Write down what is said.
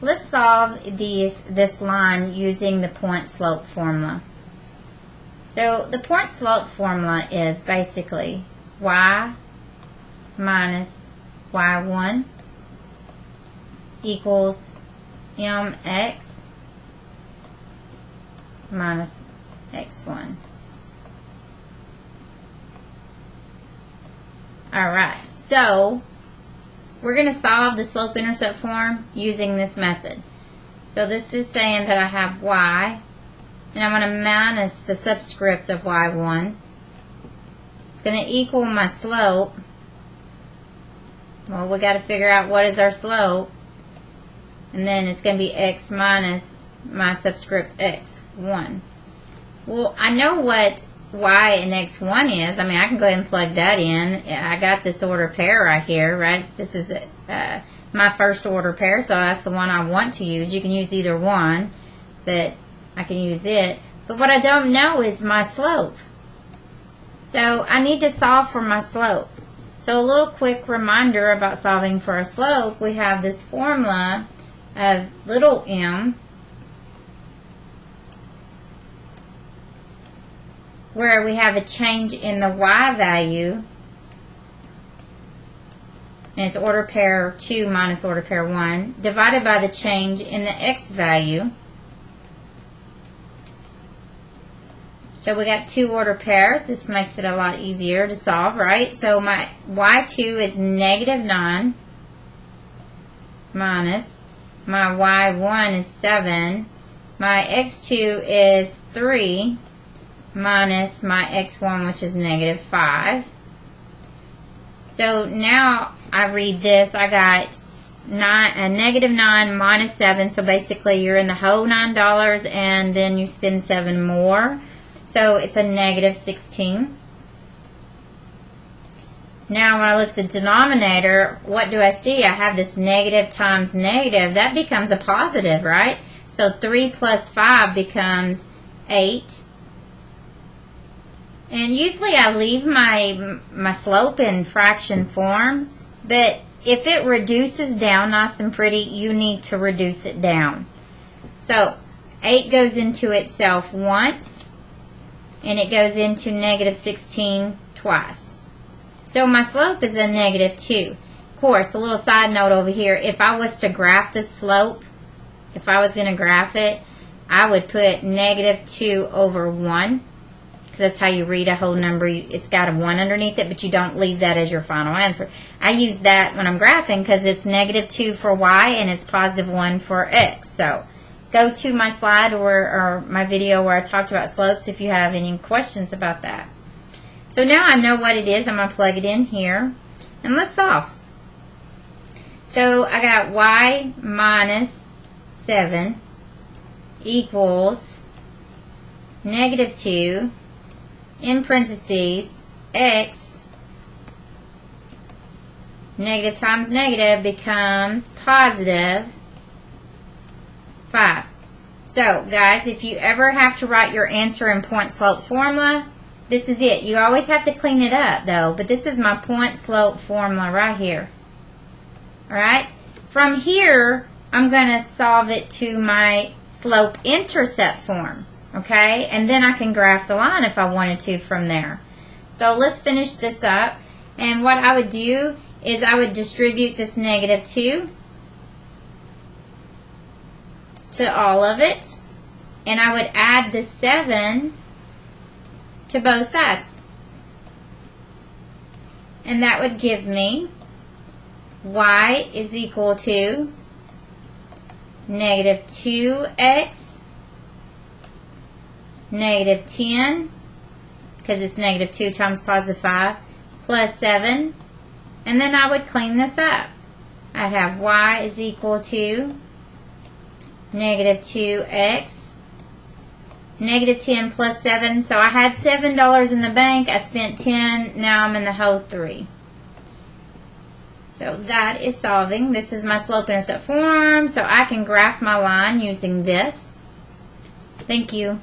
Let's solve this line using the point-slope formula. So the point-slope formula is basically y minus y1 equals mx minus x1. Alright, so we're going to solve the slope-intercept form using this method. So this is saying that I have y, and I'm going to minus the subscript of y1. It's going to equal my slope. Well, we got to figure out what is our slope. And then it's going to be x minus my subscript x1. Well, I know what y and x1 is. I mean, I can go ahead and plug that in. I got this order pair right here, right? This is my first order pair, so that's the one I want to use. You can use either one, but I can use it. But what I don't know is my slope. So I need to solve for my slope. So a little quick reminder about solving for a slope. We have this formula of little m, where we have a change in the y value, and it's order pair 2 minus order pair 1, divided by the change in the x value. So we got 2 order pairs. This makes it a lot easier to solve, right? So my y2 is negative 9 minus my y1 is 7. My x2 is 3 minus my x1, which is negative 5. So now I read this. I got negative 9 minus 7. So basically you're in the whole $9 and then you spend 7 more. So it's a negative 16. Now when I look at the denominator, what do I see? I have this negative times negative. That becomes a positive, right? So 3 plus 5 becomes 8. And usually I leave my slope in fraction form, but if it reduces down nice and pretty, you need to reduce it down. So 8 goes into itself once, and it goes into negative 16 twice. So my slope is a negative 2. Of course, a little side note over here, if I was to graph the slope, if I was going to graph it, I would put negative 2 over 1. That's how you read a whole number. It's got a 1 underneath it, but you don't leave that as your final answer. I use that when I'm graphing because it's negative 2 for y and it's positive 1 for x. So go to my slide or my video where I talked about slopes if you have any questions about that. So now I know what it is. I'm going to plug it in here. And let's solve. So I got y minus 7 equals negative 2 in parentheses x, negative times negative becomes positive 5. So guys, if you ever have to write your answer in point slope formula, this is it. You always have to clean it up though, but this is my point slope formula right here. Alright, from here I'm going to solve it to my slope intercept form. Okay, and then I can graph the line if I wanted to from there. So let's finish this up. And what I would do is I would distribute this negative 2 to all of it. And I would add the 7 to both sides. And that would give me y is equal to negative 2x negative 10, because it's negative 2 times positive 5, plus 7, and then I would clean this up. I'd have y is equal to negative 2x, negative 10 plus 7, so I had $7 in the bank, I spent 10, now I'm in the whole 3. So that is solving. This is my slope-intercept form, so I can graph my line using this. Thank you.